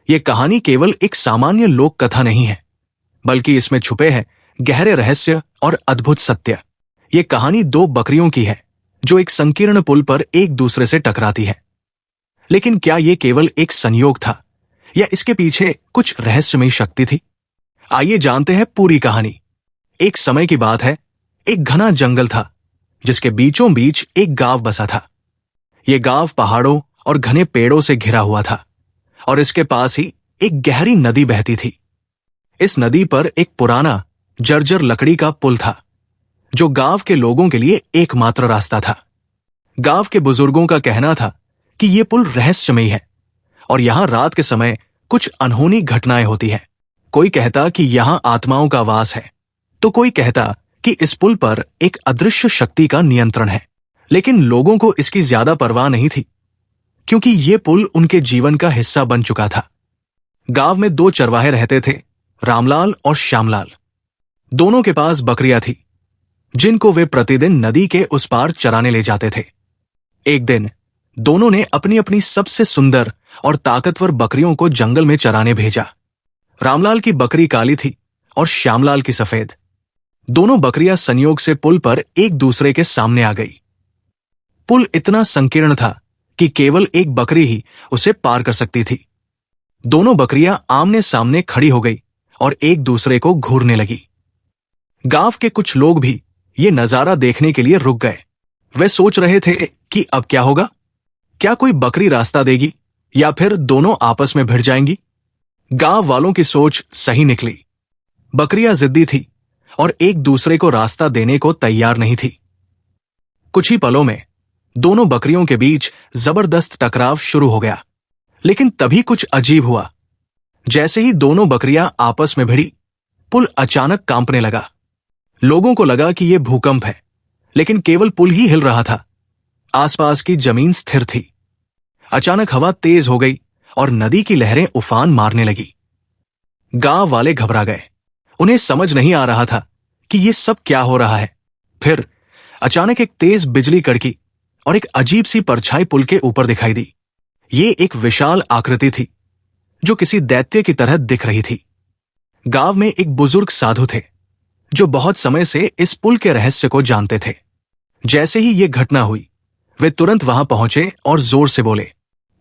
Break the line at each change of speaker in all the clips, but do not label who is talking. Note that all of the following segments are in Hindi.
ये कहानी केवल एक सामान्य लोक कथा नहीं है, बल्कि इसमें छुपे हैं गहरे रहस्य और अद्भुत सत्य। ये कहानी दो बकरियों की है जो एक संकीर्ण पुल पर एक दूसरे से टकराती है। लेकिन क्या ये केवल एक संयोग था या इसके पीछे कुछ रहस्यमयी शक्ति थी? आइए जानते हैं पूरी कहानी। एक समय की बात है, एक घना जंगल था जिसके बीचों बीच एक गांव बसा था। यह गांव पहाड़ों और घने पेड़ों से घिरा हुआ था और इसके पास ही एक गहरी नदी बहती थी। इस नदी पर एक पुराना जर्जर लकड़ी का पुल था जो गांव के लोगों के लिए एकमात्र रास्ता था। गांव के बुजुर्गों का कहना था कि यह पुल रहस्यमयी है और यहां रात के समय कुछ अनहोनी घटनाएं होती हैं। कोई कहता कि यहां आत्माओं का वास है, तो कोई कहता कि इस पुल पर एक अदृश्य शक्ति का नियंत्रण है। लेकिन लोगों को इसकी ज्यादा परवाह नहीं थी, क्योंकि यह पुल उनके जीवन का हिस्सा बन चुका था। गांव में दो चरवाहे रहते थे, रामलाल और श्यामलाल। दोनों के पास बकरियां थी जिनको वे प्रतिदिन नदी के उस पार चराने ले जाते थे। एक दिन दोनों ने अपनी अपनी सबसे सुंदर और ताकतवर बकरियों को जंगल में चराने भेजा। रामलाल की बकरी काली थी और श्यामलाल की सफेद। दोनों बकरियां संयोग से पुल पर एक दूसरे के सामने आ गई। पुल इतना संकीर्ण था कि केवल एक बकरी ही उसे पार कर सकती थी। दोनों बकरियां आमने सामने खड़ी हो गई और एक दूसरे को घूरने लगी। गांव के कुछ लोग भी ये नजारा देखने के लिए रुक गए। वे सोच रहे थे कि अब क्या होगा? क्या कोई बकरी रास्ता देगी या फिर दोनों आपस में भिड़ जाएंगी? गांव वालों की सोच सही निकली। बकरियां जिद्दी थी और एक दूसरे को रास्ता देने को तैयार नहीं थी। कुछ ही पलों में दोनों बकरियों के बीच जबरदस्त टकराव शुरू हो गया। लेकिन तभी कुछ अजीब हुआ। जैसे ही दोनों बकरियां आपस में भिड़ी, पुल अचानक कांपने लगा। लोगों को लगा कि यह भूकंप है, लेकिन केवल पुल ही हिल रहा था। आसपास की जमीन स्थिर थी। अचानक हवा तेज हो गई और नदी की लहरें उफान मारने लगी। गांव वाले घबरा गए। उन्हें समझ नहीं आ रहा था कि यह सब क्या हो रहा है। फिर अचानक एक तेज बिजली कड़की और एक अजीब सी परछाई पुल के ऊपर दिखाई दी। ये एक विशाल आकृति थी जो किसी दैत्य की तरह दिख रही थी। गांव में एक बुजुर्ग साधु थे जो बहुत समय से इस पुल के रहस्य को जानते थे। जैसे ही यह घटना हुई, वे तुरंत वहां पहुंचे और जोर से बोले,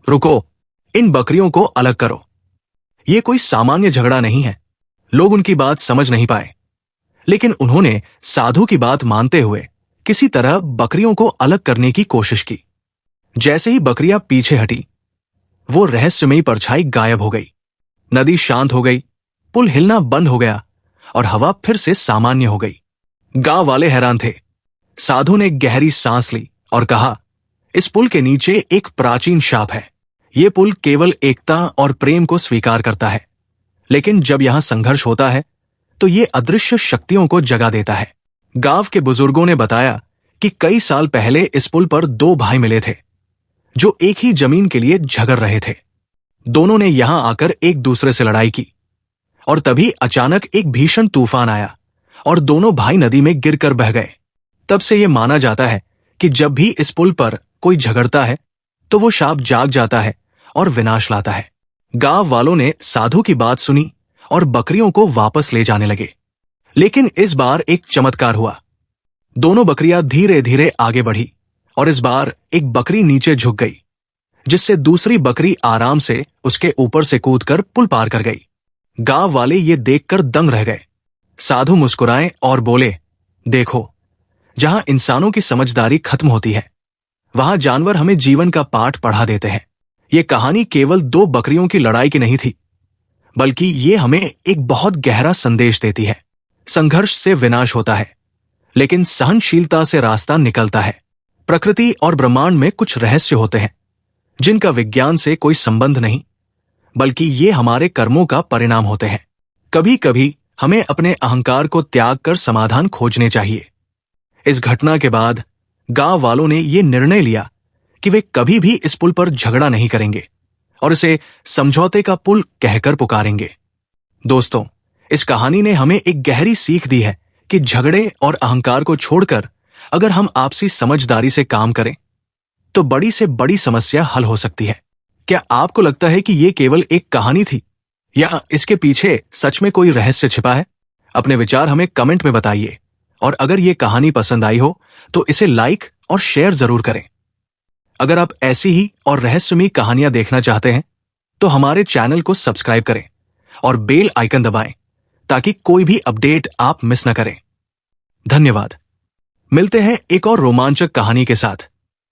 रुको, इन बकरियों को अलग करो। यह कोई सामान्य झगड़ा नहीं है। लोग उनकी बात समझ नहीं पाए, लेकिन उन्होंने साधु की बात मानते हुए किसी तरह बकरियों को अलग करने की कोशिश की। जैसे ही बकरियां पीछे हटी, वो रहस्यमयी परछाई गायब हो गई। नदी शांत हो गई, पुल हिलना बंद हो गया और हवा फिर से सामान्य हो गई। गांव वाले हैरान थे। साधु ने गहरी सांस ली और कहा, इस पुल के नीचे एक प्राचीन शाप है। यह पुल केवल एकता और प्रेम को स्वीकार करता है, लेकिन जब यहां संघर्ष होता है तो यह अदृश्य शक्तियों को जगा देता है। गांव के बुजुर्गों ने बताया कि कई साल पहले इस पुल पर दो भाई मिले थे जो एक ही जमीन के लिए झगड़ रहे थे। दोनों ने यहां आकर एक दूसरे से लड़ाई की और तभी अचानक एक भीषण तूफान आया और दोनों भाई नदी में गिरकर बह गए। तब से यह माना जाता है कि जब भी इस पुल पर कोई झगड़ता है तो वो शाप जाग जाता है और विनाश लाता है। गांव वालों ने साधु की बात सुनी और बकरियों को वापस ले जाने लगे। लेकिन इस बार एक चमत्कार हुआ। दोनों बकरियां धीरे धीरे आगे बढ़ी और इस बार एक बकरी नीचे झुक गई, जिससे दूसरी बकरी आराम से उसके ऊपर से कूदकर पुल पार कर गई। गांव वाले ये देखकर दंग रह गए। साधु मुस्कुराए और बोले, देखो, जहां इंसानों की समझदारी खत्म होती है, वहां जानवर हमें जीवन का पाठ पढ़ा देते हैं। यह कहानी केवल दो बकरियों की लड़ाई की नहीं थी, बल्कि ये हमें एक बहुत गहरा संदेश देती है। संघर्ष से विनाश होता है, लेकिन सहनशीलता से रास्ता निकलता है। प्रकृति और ब्रह्मांड में कुछ रहस्य होते हैं जिनका विज्ञान से कोई संबंध नहीं, बल्कि ये हमारे कर्मों का परिणाम होते हैं। कभी कभी हमें अपने अहंकार को त्याग कर समाधान खोजने चाहिए। इस घटना के बाद गांव वालों ने यह निर्णय लिया कि वे कभी भी इस पुल पर झगड़ा नहीं करेंगे और इसे समझौते का पुल कहकर पुकारेंगे। दोस्तों, इस कहानी ने हमें एक गहरी सीख दी है कि झगड़े और अहंकार को छोड़कर अगर हम आपसी समझदारी से काम करें तो बड़ी से बड़ी समस्या हल हो सकती है। क्या आपको लगता है कि ये केवल एक कहानी थी या इसके पीछे सच में कोई रहस्य छिपा है? अपने विचार हमें कमेंट में बताइए और अगर ये कहानी पसंद आई हो तो इसे लाइक और शेयर जरूर करें। अगर आप ऐसी ही और रहस्यमयी कहानियां देखना चाहते हैं तो हमारे चैनल को सब्सक्राइब करें और बेल आइकन दबाएं ताकि कोई भी अपडेट आप मिस न करें। धन्यवाद। मिलते हैं एक और रोमांचक कहानी के साथ।